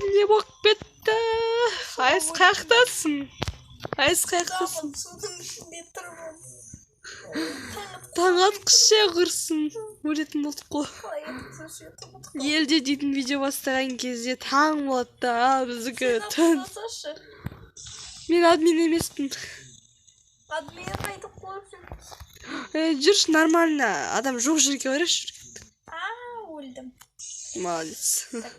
не болып кетті. Айс қаяқтасың? Айс қаяқтасың? Судың ішінде тұрмын. Таң атқызша құрсын. Өлетін болдық қой. Елде дейтін видео бастаған кезде таң болады да, біздікі түн. Мен админ емеспін. Админ қайтып қойып жүрміз. Жүрші, нормально. Адам жоқ жерге барайықшы. Өлдім. Молодец. Так,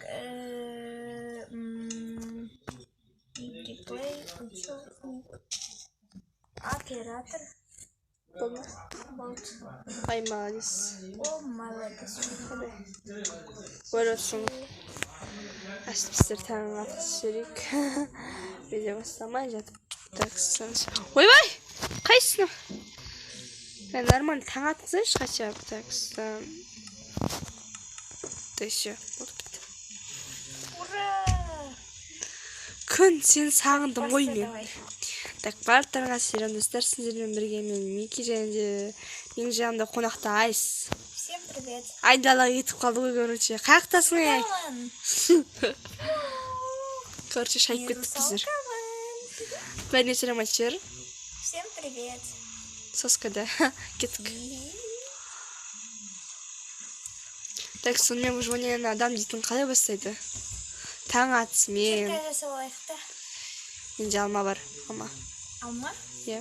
реплей, учетник, оператор. Болт. Ай, молодец. О, молодец. Көресің. Әсіпістер таң атқыз жүрек. Видео бастамай жатып. Таксаңыз. Ойбай! Қайсыны? Мен нормально таң атқызайшы хотя бы. Таксан. Да все. Ура! Күн, сен сағындым ғой мен. Так, барлықтарыңа сәлем достар, сіздермен бірге мен Мики және де менің жанымда қонақта Айс. Всем привет. Айдалаға кетіп қалды ғой, короче. Қаяқтасың, ей? Короче, шайып кеттік біздер. Бәріне сәлем айтшы. Всем привет. Соскада. Кеттік. Так, сонымен выживание адам дейтін қалай бастайды? Таң атысымен. Кирка жасалайық та. Менде алма бар. Алма. Алма? Иә.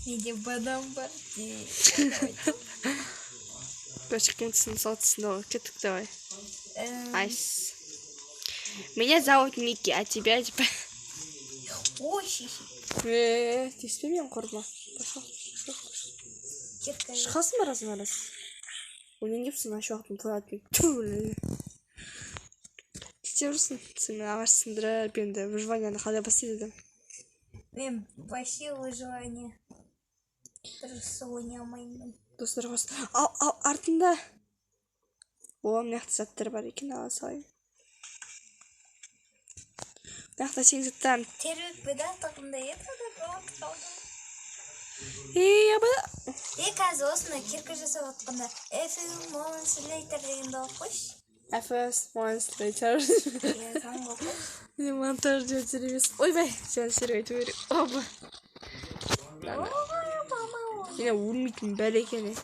Менде бадам бар. Короче, кемтісін салтысында ғой. Кеттік, давай. Айс. Меня зовут Мики, а тебя типа... Ой, Теспе мен құрма. Пошел. Кирка. Шығасың ба размарас? Онен кепсің, ашу уақытын тоятын. Ту, кете жүрсің? Сен ағаш сындырып, енді выживанияны қалай бастайды? Мен вообще выживание. Дұрысы ойнай алмаймын. Достар қос. Артында. О, мынақты заттар бар екен, ала салайын. Мынақты сен заттарын. Теріп беда тағында еді, болады қалды. Абада. Қазір осыны кирка жасап отқанда F moments later дегенді алып қойшы. First once later. Не монтаж деп жүрмес. Ойбай, сен серік айту керек. Оба. Мен өлмейтін бәле екен.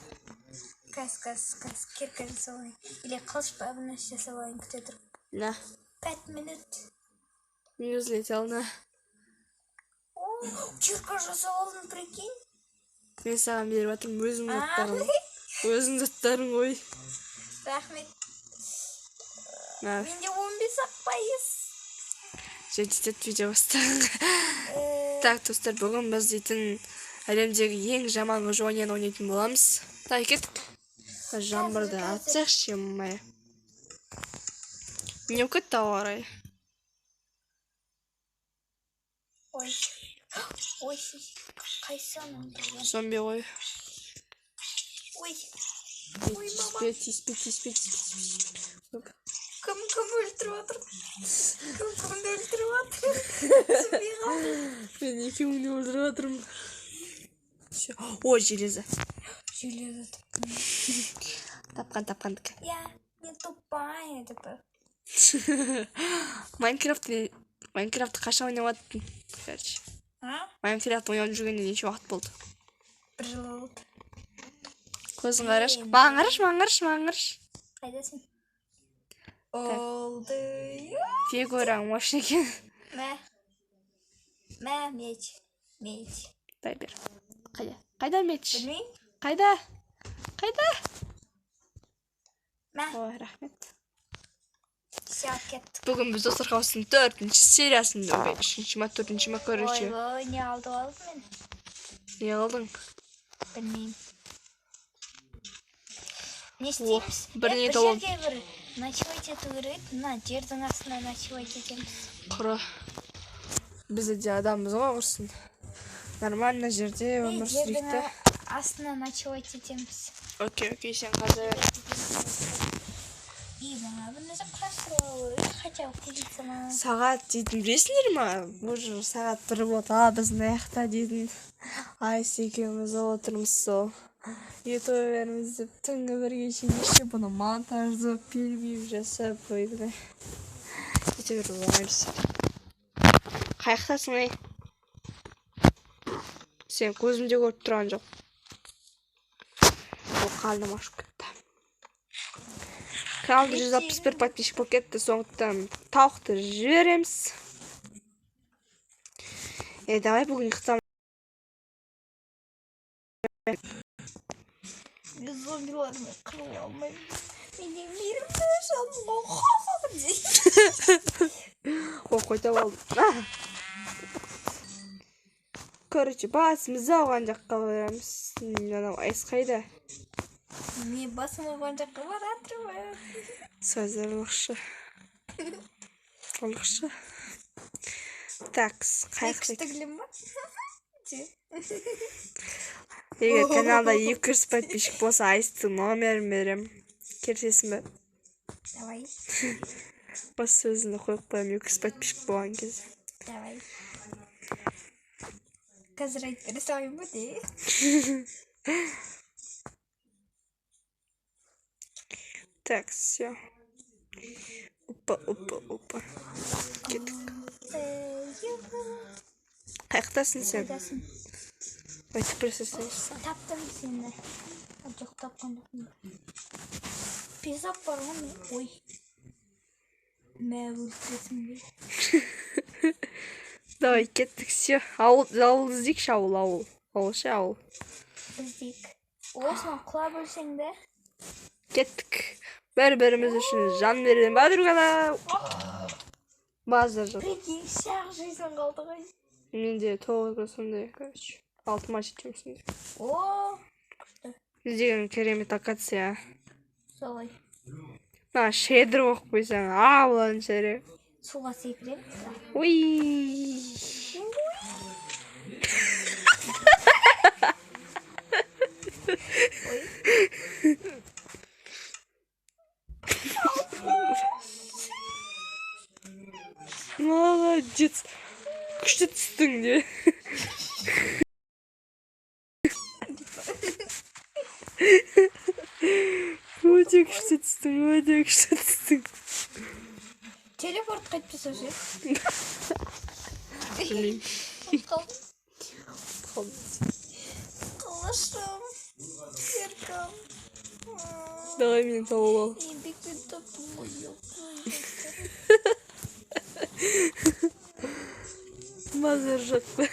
Кас, кирка жасап алайын. Или қылыш бабына жасап алайын, күте тұрып. На. 5 минут. Мен өзлетел, на. Кирка жасап алдың, прикинь. Мен саған беріп атырмын, өзің заттарың. Өзің заттарың ғой. Рахмет. Менде 15 пайыз. Жетет видео бастаған. Так, достар, бүгін біз дейтін әлемдегі ең жаман выживанияны ойнайтын боламыз. Так, кеттік. Жаңбырды атсақшы, май. Не кетті ауа райы. Ой, қайсаның? Зомби ғой. Ой, Тиспе. Кім өлтіріп отыр? Кімді өлтіріп отыр? Түсінбей қалдым. Мен екеуіңді өлтіріп отырмын. Ой, железо. Железо Тапқан. Я не тупая, типа. Майнкрафтты қашан ойнап аттың? Майнкрафт ойнап жүргенде неше уақыт болды? Бір жыл болды. Көзің қараш. Маған қараш. Қайдасың? Олды. Фигураң машин екен. Мә, меч. Дай бер. Қайда меч? Білмейм. Қайда? Мә. Ой, рахмет. Сял кеттік. Бүгін біз достар қауыстың 4-ші сериясында, 3-ші ма, 4-ші ма, көріші. Ой, не алдым мен. Не алдың? Білмейм. Не істейміз? Біріне Бір толым. жерге бір ночевать ету керек. Мына жердің астына ночевать етеміз. Құры. Бізде де адамбыз ғой құрсын. Нормально жерде өмір сүрейікті. Жердің астына ночевать етеміз. Окей, сен қазір. Хотя кузиться ма. Сағат дейтін білесіңдер ма? Бұл сағат 1 болды, біздің аяқта дейтін. Айс екеуміз отырмыз сол. Ютуберіміз деп түнгі бірге шейін бұны монтаждап, перебив жасап қойды. кете бер оңайбыз. Қаяқтасың ей? Сен көзімде көріп тұрған жоқ. Ол қалдым ашып кетті. Каналда 161 подписчик болып кетті. Сондықтан тауықты жібереміз. Давай бүгін ұйықтамыз. Зомбилармен қырыла алмаймын. Менің мейірімді жаным оқып дейді. О, қойтап алдым. Короче, басымызды ауған жаққа барамыз. Анау айс қайда? Мен басым ауған жаққа баратырмын. Сөздер ұлықшы. Такс, қайқы. Тігілім ба? Егер каналда 200 подписчик болса, айстың номерін берем. Келісесің бе? Давай. Осы сөзіңді қойып қоям 200 подписчик болған кезде. Давай. Қазір айтып бере салайын ба де? Так, все. Опа. Кеттік. Қаяқтасың сен? Қайдасың? Айтып берсесің. Таптым сені. Жоқ, тапқан жоқпын. Пизап бар ғой мен. Ой. Мә өлтіресің бе? Давай, кеттік, все. Ауыл іздейікші, ауыл. Ауылшы, ауыл. Іздейік. Осыны құла бөлсең де. Кеттік. Бір-біріміз үшін жан берден бадырғана. Базар жоқ. Прикинь, шақ жайсан қалды ғой. Менде 9-ға сондай, короче. 6-ма жетем сондай. О, күшті. Іздеген керемет акация. Солай. Шедір оқып қойсаң, ауылын шәрі. Суға секірем. Уй. Молодец. Күшті түстің де. Өте күшті түстің. Телефорт қайтып жасаушы. Блин. Қалашым. Серкам. Давай мені тауып ал. Еңбекпен таптым ғой. Мазар жоқ па.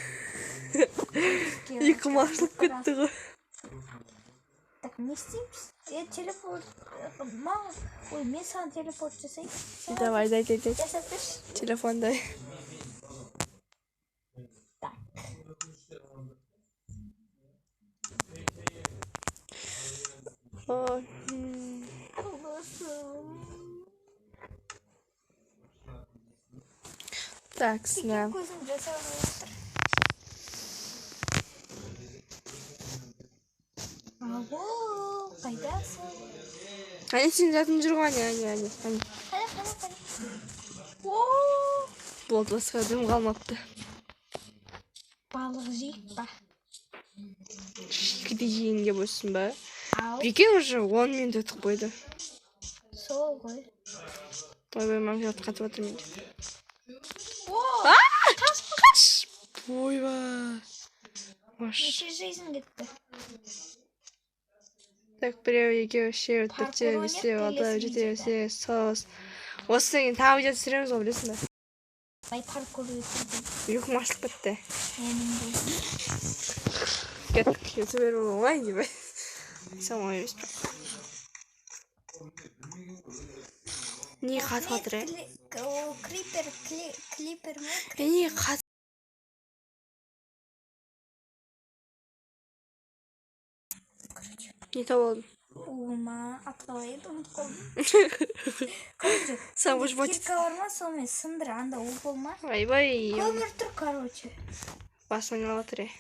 Екі машылып кетті ғой. Так, не істейміз? Телефорт. Ой, мен саған телефорт жасайын. Давай, дай. Жасап берші. Телефон дай. Так. Так, сна. Көзім жасап отыр. Ау, қайдасың? Ане сен жатып жүр ғой, ане. Қане. О, Болды, басқа дым қалмапты. балық жейік па? Шикіде жейінге бөссін ба? Ау, Бекен уже 10 минут өтіп қойды. сол ғой. Ойбай, маңжат қатып отыр менде. О, Қаш! Ойба. неше жизнь кетті. Так, біреу, екеу, үшеу, төртеу, бесеу, алтау, жетеу, сегіз, тоғыз. Осыдан кейін тағы видео түсіреміз ғой, білесің бе? Бай паркур өтірдім. Үйік машылып кетті. Менің болсын. Кеттік, ютубер болу оңай дей бай. Сен оңай емес бірақ. Не қатып отыр, е? Клипер ме? Не қатып? Не тауып алдым? Ума, апталайды ұмыт қолдым. Короче, Сам уж вот. кирка бар ма, сонымен сындыр, анда ол болма. Айбай. Көмір тұр, короче. Басымын алып отыр, е.